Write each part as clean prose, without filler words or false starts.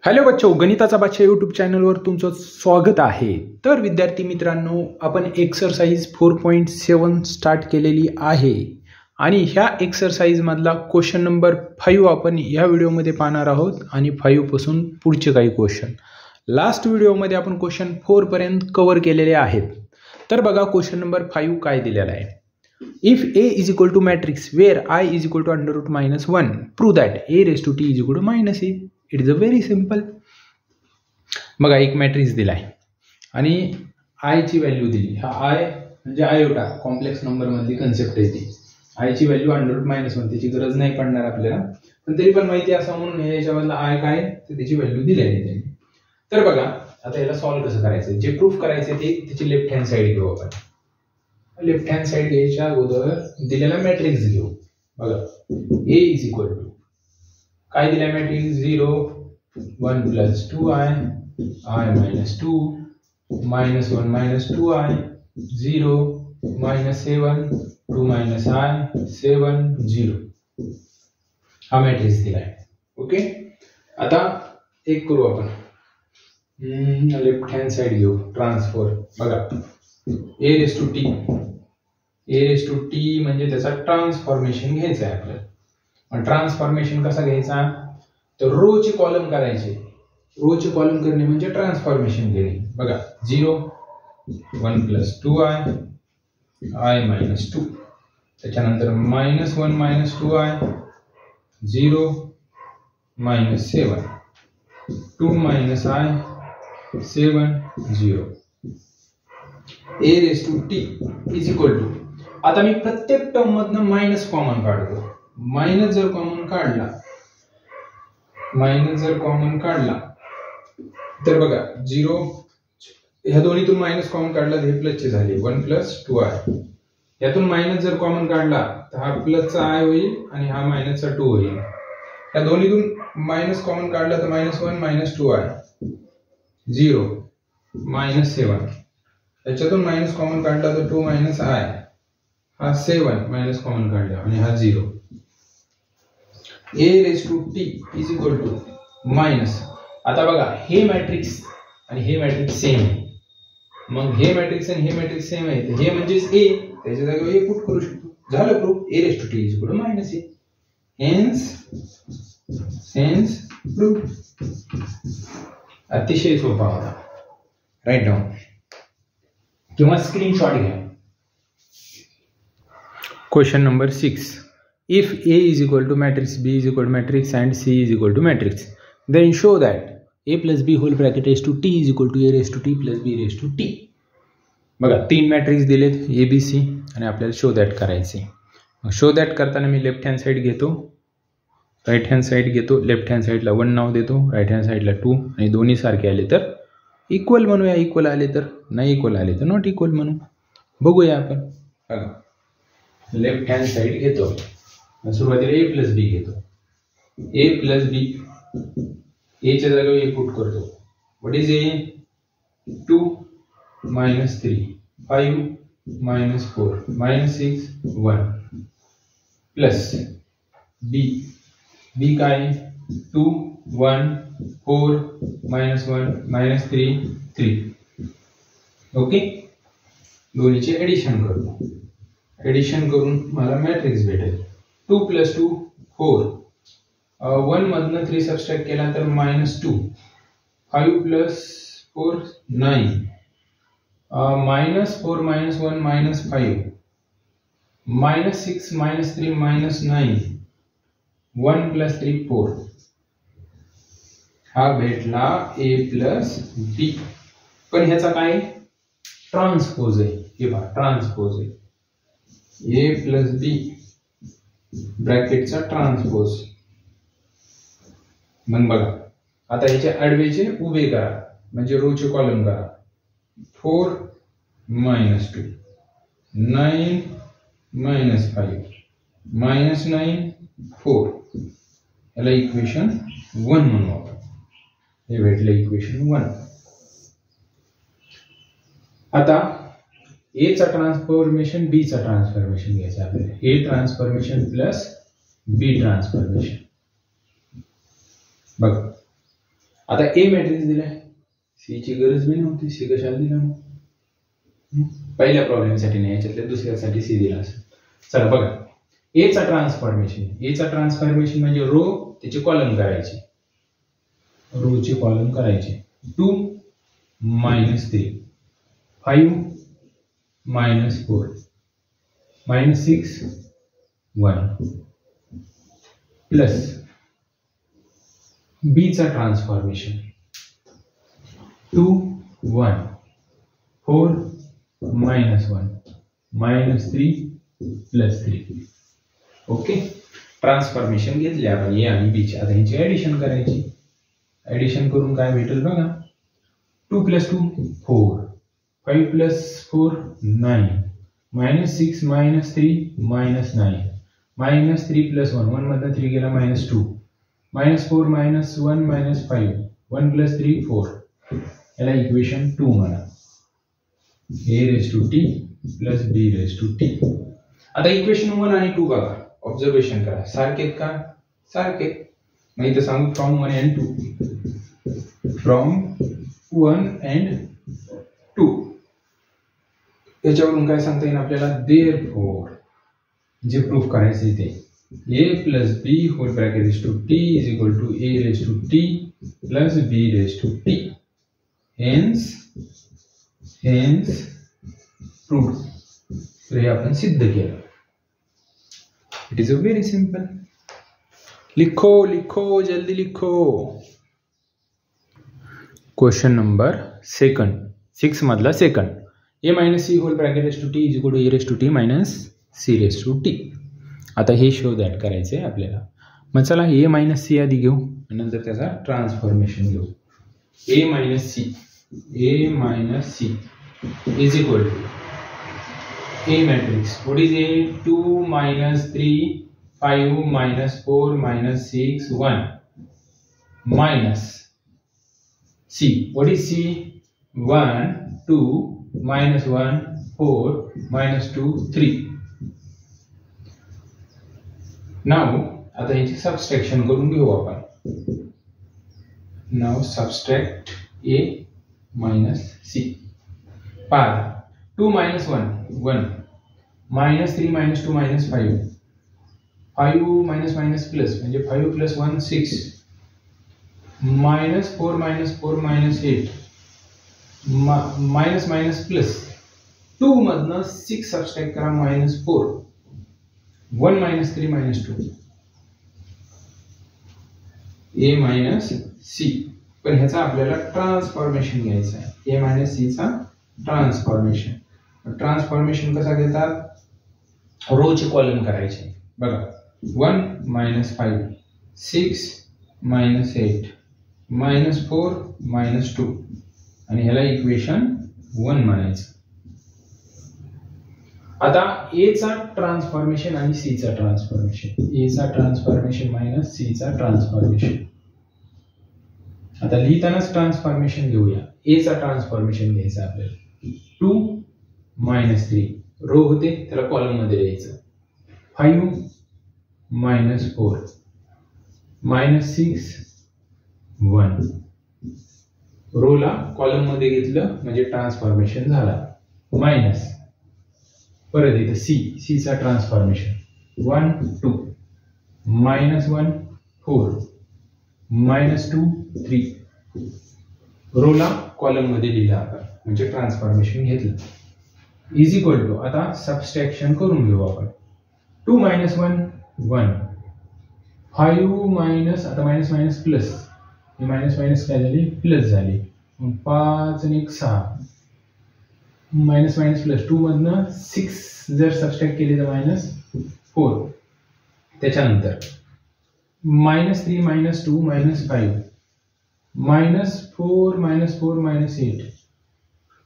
Hello बच्चो, गणिताचा बादशाह यूट्यूब चॅनलवर तुमचं स्वागत आहे. तर विद्यार्थी मित्रांनो, आपण एक्सरसाइज 4.7 स्टार्ट केलेली आहे आणि ह्या एक्सरसाइजमधला क्वेश्चन नंबर 5 आपण ह्या व्हिडिओमध्ये पाहणार आहोत आणि 5 पासून पुढचे काही क्वेश्चन. लास्ट व्हिडिओमध्ये आपण क्वेश्चन 4 पर्यंत कव्हर केलेले आहेत. तर बघा क्वेश्चन नंबर 5 काय दिलेला आहे. If A is equal to matrix where I is equal to under root minus 1, prove that A raised to T is equal to minus A. It is a very simple. बघा एक matrix दिलाय आणि I ची value दिली. हा I म्हणजे iota complex number मधली concept आहे ती. आय ची व्हॅल्यू अंडर रूट मायनस 1 त्याची गरज नाही पडणार आपल्याला, पण तरी पण माहिती असं म्हणून याच्यामधला आय काय तर त्याची व्हॅल्यू दिलेली त्यांनी. तर बघा आता याला सॉल्व्ह कसं करायचं, जे प्रूफ करायचं ते त्याची लेफ्ट हँड साइड घेऊ आपण. लेफ्ट हँड साइड घ्यायच्या अगोदर दिलेला मॅट्रिक्स घेऊ. बघा A इज इक्वल टू काय दिलाय matrix 0 1 plus 2i i minus 2 minus 1 minus 2i 0 minus 7 2 minus i 7 0 हा मॅट्रिक्स दिलाय. ओके, आता एक करू आपण लेफ्ट हँड साइड घेऊ ट्रान्सफर. बघा a raised to t म्हणजे त्याचा ट्रान्सफॉर्मेशन घ्यायचा आहे आपल्याला. ट्रान्सफॉर्मेशन कसा घ्यायचा तर रो ची कॉलम करायचे. रो ची कॉलम करणे म्हणजे ट्रान्सफॉर्मेशन घेणे. बघा 0 1 प्लस 2i i minus 2 त्याच्यानंतर minus 1 minus 2i 0 minus 7 2 minus i 7 0 a raised to t is equal to. आता मी प्रत्येक टर्म मधनं मायनस कॉमन काढतो. मायनस जर कॉमन काढला तर बघा 0 ह्या दोन्हीतून मायनस कॉमन काढला तर हे प्लस चे झाले 1 प्लस 2i. यातून मायनस जर कॉमन काढला तर हा प्लस चा i होईल आणि हा मायनस चा 2 होईल. या दोन्हीतून मायनस कॉमन काढला तर -1 minus 2i 0 minus 7. त्याच्यातून मायनस कॉमन काढला तर 2 minus i हा 7 मायनस कॉमन काढला आणि हा 0. a raised to t is equal to minus. आता बघा हे मॅट्रिक्स आणि हे मॅट्रिक्स सेम आहे. मग हे मॅट्रिक्स आणि हे मॅट्रिक्स सेम आहे तर हे म्हणजेच a, त्याच्या जागेवर a पुट करू शकतो. झालं proof. a raised to t is equal to minus a. hence proof. अतिशय सोपा होता. राईट डाऊन किंवा स्क्रीनशॉट घ्या. Question number 6. If A is equal to matrix, B is equal to matrix and C is equal to matrix, then show that A plus B whole bracket raised to T is equal to A raised to T plus B raised to T. बघा तीन matrix दिलेत A B C आणि आपल्याला show that करायचे. Show that करताना मी left hand side घेतो, right hand side घेतो. Left hand साइडला 1 नाव देतो, राईट हँड साइडला 2 आणि दोन्ही सारखे आले तर इक्वल म्हणूया. इक्वल आले तर नाही, इक्वल आले तर नॉट इक्वल म्हणू. बघूया आपण. बघा लेफ्ट हँड साइड घेतो. सुरुवातीला a प्लस बी घेतो. a प्लस बी a च्या जागेवर a पुट करतो. What is a 2 minus 3 5 minus 4 minus 6 1 plus b काय 2 1 4 minus 1 minus 3 3. ओके, दोन्हीचे एडिशन करतो. एडिशन करून मला मॅट्रिक्स भेटेल 2 plus 2 4. 1 मधनं 3 सबट्रॅक्ट केला तर -2. 5 plus 4 9. -4 minus 1 minus 5. -6 minus 3 minus 9. 1 plus 3 4. हा भेटला a plus b. पण ह्याचा काय ट्रान्सपोज आहे. हे पहा ट्रान्सपोज आहे. a plus b ब्रॅकेटचा ट्रान्सपोज. मग बघा आता याचे आडवेचे उभे करा म्हणजे रो चे कॉलम करा. 4 minus 2 9 minus 5 minus 9 4. याला इक्वेशन 1 म्हणू आपण. हे भेटले इक्वेशन 1. आता ए चा ट्रान्सफॉर्मेशन बी चा ट्रान्सफॉर्मेशन घ्यायचा आपल्याला. ए ट्रान्सफॉर्मेशन प्लस बी ट्रान्सफॉर्मेशन. बघ आता ए मॅट्रिक्स दिलाय, सी ची गरज बी नव्हती, सी कशाला दिला मग? पहिल्या प्रॉब्लेमसाठी नाही, याच्यातल्या दुसऱ्यासाठी सी दिला असेल. चला बघा, एचा ट्रान्सफॉर्मेशन म्हणजे रो त्याचे कॉलम करायचे, रोचे कॉलम करायचे. 2 -3 5 -4 -6 1 प्लस बी चा ट्रान्सफॉर्मेशन 2 1 4 -1 -3 +3. ओके, ट्रान्सफॉर्मेशन घेतले आपण ए आणि बी चे. आता ह्याची ऍडिशन करायची. ऍडिशन करून काय भेटेल बघा, 2 + 2 4 5 + 4 9 -6 -3 -9 -3 + 1 1 मधून 3 गेला -2 -4 -1 -5 1 + 3 4. याला इक्वेशन 2 म्हणा. a⁻t + b⁻t. आता इक्वेशन 1 आणि 2 बघा, ऑब्झर्वेशन करा, सारखेत का? सारखे. मग इथं सांगू फ्रॉम 1 and 2, फ्रॉम 1 and 2. याच्यावरून काय सांगता येईल आपल्याला? देअरफॉर, जे प्रूफ करायचं ते a + b whole bracket is to t is equal to a⁻t + b⁻t. Hence proof. तर हे आपण सिद्ध केलं. It is a very simple. लिखो जल्दी लिखो. क्वेश्चन नंबर 6 मधला second. a - c whole bracket is to t is equal to a⁻t - c⁻t. आता हे शो दॅट करायचं आहे आपल्याला. मग चला a - c आधी घेऊ, नंतर त्याचा ट्रान्सफॉर्मेशन घेऊ. a - c is equal to A matrix. What is A? 2 -3 5 -4 -6 1 minus C. What is C? 1 2 -1 4 -2 3. Now आता याची सबस्ट्रॅक्शन करून घेऊ आपण. Now subtract A - C. पहा, 2 - 1 1 -3 -2 -5 5 प्लस म्हणजे 5 + 1 6 -4 -4 -8 प्लस 2 मधनं 6 सबस्ट्रॅक्ट करा -4 1 -3 -2 A - C. पण ह्याचा आपल्याला ट्रान्सफॉर्मेशन घ्यायचा आहे. A - C चा ट्रान्सफॉर्मेशन. ट्रान्सफॉर्मेशन कसा घेतात? रोचे कॉलम करायचे. बघा, 1 - 5 6 - 8 -4 -2 आणि ह्याला इक्वेशन 1 म्हणायचं. आता ए चा ट्रान्सफॉर्मेशन आणि सी चा ट्रान्सफॉर्मेशन. ए चा ट्रान्सफॉर्मेशन - सी चा ट्रान्सफॉर्मेशन. आता लिहितानाच ट्रान्सफॉर्मेशन घेऊया. ए चा ट्रान्सफॉर्मेशन घ्यायचं आपल्याला. 2 -3 रो होते, त्याला कॉलम मध्ये द्यायचं. 5 -4 -6 1 रोला कॉलम मध्ये घेतलं म्हणजे ट्रान्सफॉर्मेशन झाला. मायनस परत इथं सी चा ट्रान्सफॉर्मेशन 1 2 -1 4 -2 3 रोला कॉलम मध्ये लिहिला आपण म्हणजे ट्रान्सफॉर्मेशन घेतलं. इज इक्वल टू आता सबस्ट्रॅक्शन करून घेऊ आपण. 2 - 1 1 5 मायनस आता minus minus plus minus minus काय झाली प्लस झाली. 5 आणि 1 6 मायनस मायनस प्लस 2 मधनं 6 जर सबस्ट्रॅक्ट केले तर -4. त्याच्यानंतर -3 -2 -5 -4 -4 -8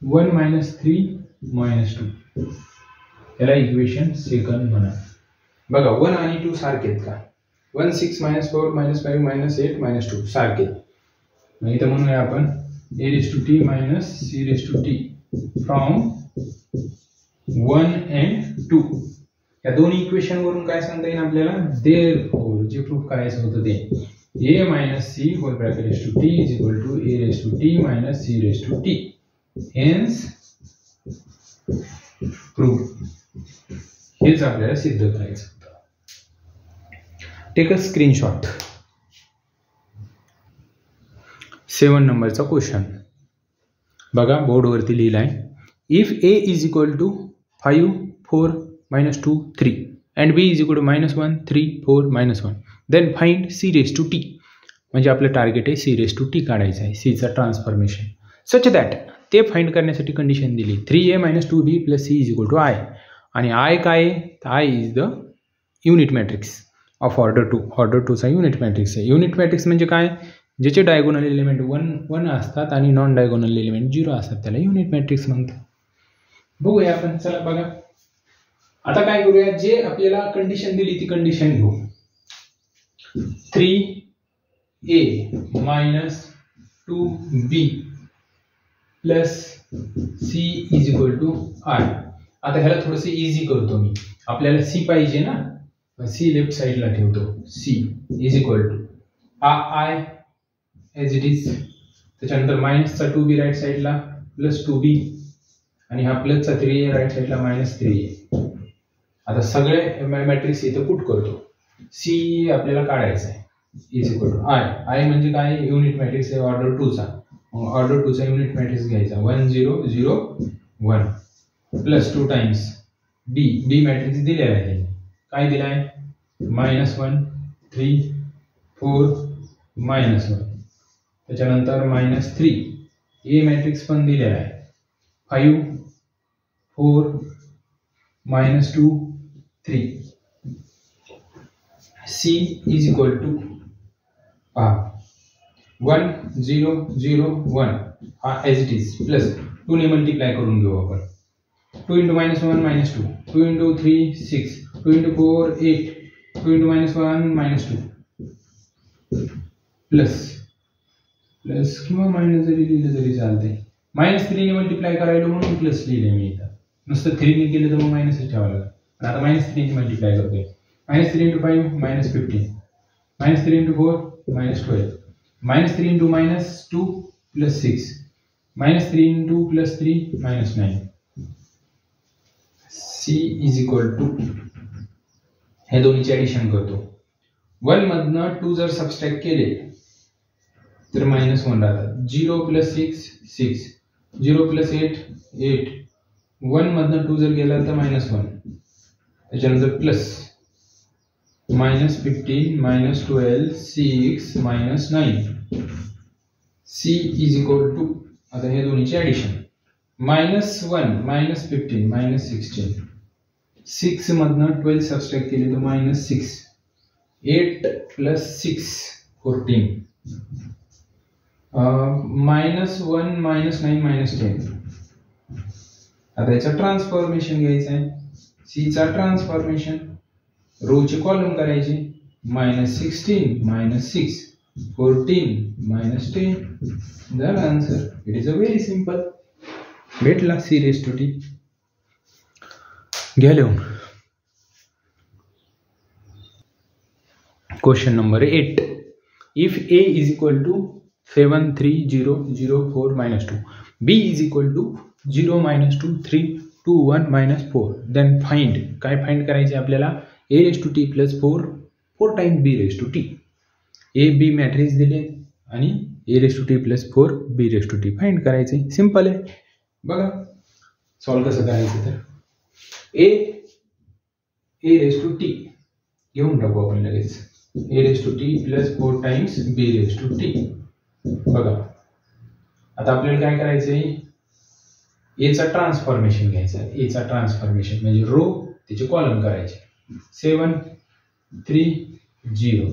1 -3 -2 याला इक्वेशन सेकंड म्हणा. बघा 1 आणि 2 सारखेत का? 1 6 -4 -5 -8 -2 सारखे. मग इथं म्हणूया आपण a⁻t c⁻t फ्रॉम 1 and 2. या दोन्ही इक्वेशन वरून काय सांगता येईल आपल्याला? देअरफॉर जे प्रूफ करायचं होतं ते a minus c whole bracket raised to t is equal to a raised to t minus c raised to t. Hence proved. हेच आपल्याला सिद्ध करायचं होतं. Take a screenshot. 7 नंबरचा क्वेश्चन बघा, बोर्डवरती लिहिलाय. If a is equal to 5 4 -2 3 and b is equal to -1 3 4 -1 then find c raised to t. म्हणजे आपलं टार्गेट आहे c raised to t काढायचं आहे, c चा ट्रान्सफॉर्मेशन. सच दॅट ते फाइंड करण्यासाठी कंडिशन दिली 3a - 2b + c is equal to i. आणि i काय आहे? i is the unit matrix of order 2. Order 2 चा युनिट मॅट्रिक्स आहे. युनिट मॅट्रिक्स म्हणजे काय? ज्याचे डायगोनल एलिमेंट 1 असतात आणि नॉन डायगोनल एलिमेंट 0 असतात, त्याला युनिट मॅट्रिक्स म्हणतात. बघूया आपण. चला बघा, आता काय करूया, जे आपल्याला कंडिशन दिली ती कंडिशन घेऊ. 3a - 2b + c is equal to i. आता ह्याला थोडंसं इझी करतो मी. आपल्याला c पाहिजे ना, c लेफ्ट साइडला ठेवतो. c इज इक्वल टू हा i एज इट इज, त्याच्यानंतर मायनसचा 2b राईट साइडला प्लस 2b आणि हा प्लसचा 3a राईट साइडला -3a. आता सगळे मॅट्रिक्स इथं पुट करतो. c आपल्याला काढायचा आहे इज इक्वल टू i म्हणजे काय? युनिट मॅट्रिक्स आहे ऑर्डर 2 चा. ऑर्डर 2 चा युनिट मॅट्रिक्स घ्यायचा 1 0 0 1 प्लस 2 टाइम्स b मॅट्रिक्स दिलेला आहे. काय दिला आहे? -1 3 4 -1. त्याच्यानंतर -3 a मॅट्रिक्स पण दिलेला आहे 5 4 -2 3. c इज इक्वल टू 1 0 0 1 हा एज इट इज प्लस 2 ने मल्टिप्लाय करून घेऊ आपण. 2 × -1 -2 2 × 3 6 2 × 4 8 2 × -1 -2 प्लस किंवा मायनस जरी लिहिलं तरी चालते. -3 ने मल्टिप्लाय करायला म्हणून प्लस लिहिले मी इथं. नुसतं 3 ने केलं तर मग मायनस ठेवावं लागेल. पण आता -3 ने मल्टिप्लाय करतोय. -3 × 5 -15 -3 × 4 -12 -3 × -2 + 6 -3 × +3 -9. c इज इक्वल टू हे दोन्हीचे ऍडिशन करतो. 1 मधनं 2 जर सबस्ट्रॅक्ट केले तर -1 राहतात. 0 + 6 6 0 + 8 8 1 मधनं 2 जर गेला तर -1. त्याच्यानंतर plus -15 -12 6 -9. c is equal to आता हे दोन्हीचे ऍडिशन -1 -15 -16 6 मधनं 12 सबस्ट्रॅक्ट केले तर -6 8 + 6 14 -1 -9 -10. आता याचा ट्रान्सफॉर्मेशन घ्यायचा आहे. c चा ट्रान्सफॉर्मेशन रो चे कॉलम करायचे. -16 -6 14 -10 झाला answer. It is a very simple. भेटला c raised to t. घ्या लिहून. Question number 8. If a is equal to 7 3 0 0 4 -2 b is equal to 0 -2 3 2 1 -4 then find. काय फाइंड करायचे आपल्याला? a raised to t + 4 times b raised to t. a b matrix दिले आणि a raised to t + 4 b raised to t find करायचे. Simple आहे. बघा solve कसं करायचं तर a raised to t घेऊन टाकू आपण लगेच. a raised to t + 4 times b raised to t. बघा आता आपल्याला काय करायचंय? a चा ट्रान्सफॉर्मेशन घ्यायचा. a चा ट्रान्सफॉर्मेशन म्हणजे रो त्याचे कॉलम करायचे. 7 3 0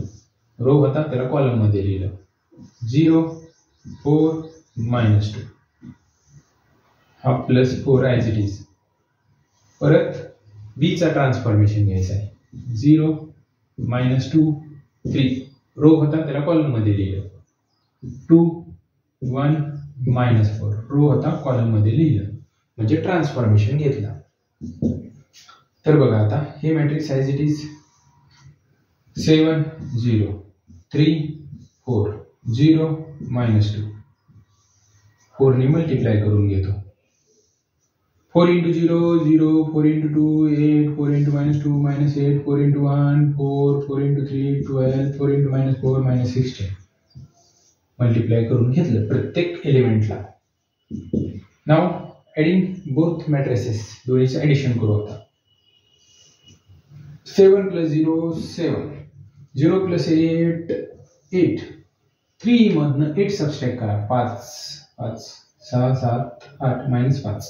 रो होता त्याला कॉलम मध्ये लिहिलं. 0 4 -2 हा +4 ॲज इट इज. परत b चा ट्रान्सफॉर्मेशन घ्यायचा आहे. 0 -2 3 रो होता त्याला कॉलम मध्ये लिहिलं. 2 1 -4 रो होता कॉलम मध्ये लिहिलं म्हणजे ट्रान्सफॉर्मेशन घेतला. तर बघा आता हे मॅट्रिक्स ॲज इट इज 7 0 3 4 0 -2 4 ने मल्टिप्लाय करून घेतो. 4 × 0 0 4 × 2 8 4 × -2 -8 4 × 1 4 4 × 3 12 4 × -4 -16 मल्टिप्लाय करून घेतलं प्रत्येक एलिमेंटला. नाव ॲडिंग बोथ मॅट्रिसेस दोन्हीचं ॲडिशन करू आता. 7 + 0 7 0 + 8 8 3 मधनं 8 सबस्ट्रॅक्ट करा 5 5 6 7 8 -5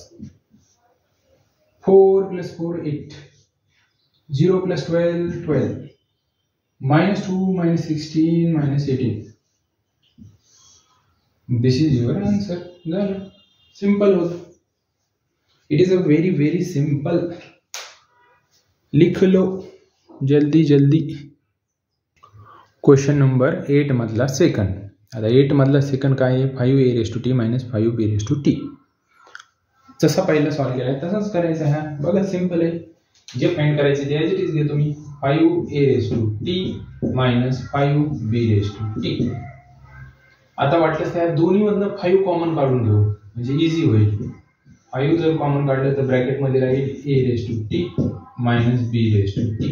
4 + 4 8 0 + 12 12 -2 -16 -18 This is your answer. Simple होता. It is a very simple. लिख लो जल्दी जल्दी. क्वेश्चन नंबर 8 मधला सेकंड. आता 8 मधला सेकंड काय आहे? 5a⁻t - 5b⁻t. जसा पहिला सॉल्व केलाय तसाच करायचा हा. बघा सिंपल आहे. जे फाइंड करायचे ते ॲज इट इज घेतो मी. 5a⁻t - 5b⁻t. आता वाटलं त्या दोन्ही मधनं 5 कॉमन काढून घेऊ म्हणजे इझी होईल. 5 जर कॉमन काढलं तर ब्रॅकेट मध्ये राहील a⁻t - b⁻t.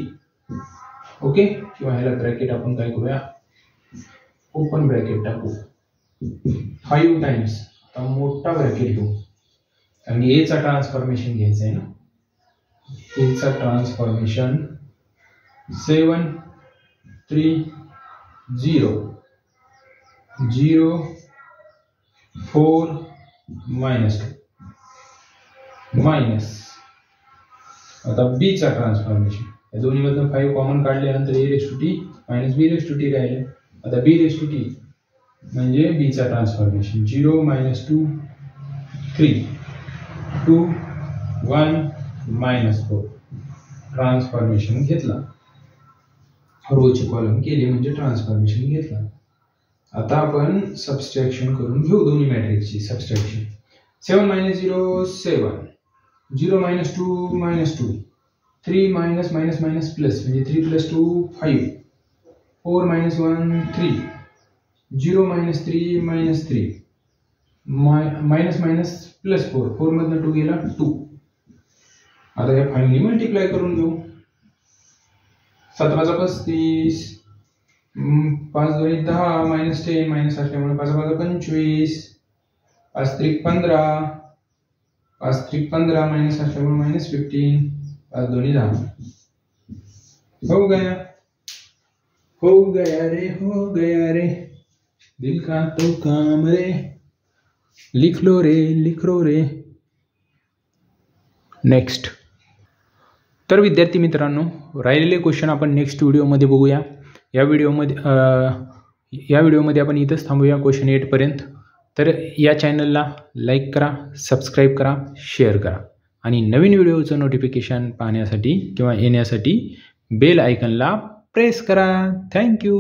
ओके. किंवा ह्याला ब्रॅकेट आपण काय करूया ओपन ब्रॅकेट टाकू. 5 टाइम्स आता मोठा ब्रॅकेट घेऊ आणि a चा ट्रान्सफॉर्मेशन घ्यायचा आहे ना. a चा ट्रान्सफॉर्मेशन 7 3 0 0 4 -2 मायनस. आता b चा ट्रान्सफॉर्मेशन या दोन्ही मधून 5 कॉमन काढल्यानंतर a⁻t - b⁻t राहिले. आता b⁻t म्हणजे b चा ट्रान्सफॉर्मेशन 0 -2 3 2 1 -4 ट्रान्सफॉर्मेशन घेतला. रोचे कॉलम केले म्हणजे ट्रान्सफॉर्मेशन घेतला. आता आपण सबस्ट्रॅक्शन करून घेऊ दोन्ही मॅट्रिक्सची सबस्ट्रॅक्शन. 7 - 0 7 0 -2 -2 3 - प्लस म्हणजे 3 + 2 5 4 - 1 3 0 -3 -3 प्लस 4 4 मधनं 2 गेला 2. आता या 5 ने मल्टिप्लाय करून घेऊ. 17 × 35 5 2 10 -10 असल्यामुळे 5 5 25 5 3 15 5 3 15 असल्यामुळे -15 5 2 10. हो गया रे दिल का तो काम रे. लिख लो रे. नेक्स्ट. तर विद्यार्थी मित्रांनो राहिलेले क्वेश्चन आपण नेक्स्ट व्हिडिओमध्ये बघूया. या व्हिडिओमध्ये आपण इथंच थांबूया क्वेश्चन 8 पर्यंत. तर या चॅनलला लाईक करा, सबस्क्राईब करा, शेअर करा आणि नवीन व्हिडिओचं नोटिफिकेशन पाहण्यासाठी किंवा येण्यासाठी बेल आयकनला प्रेस करा. थँक्यू.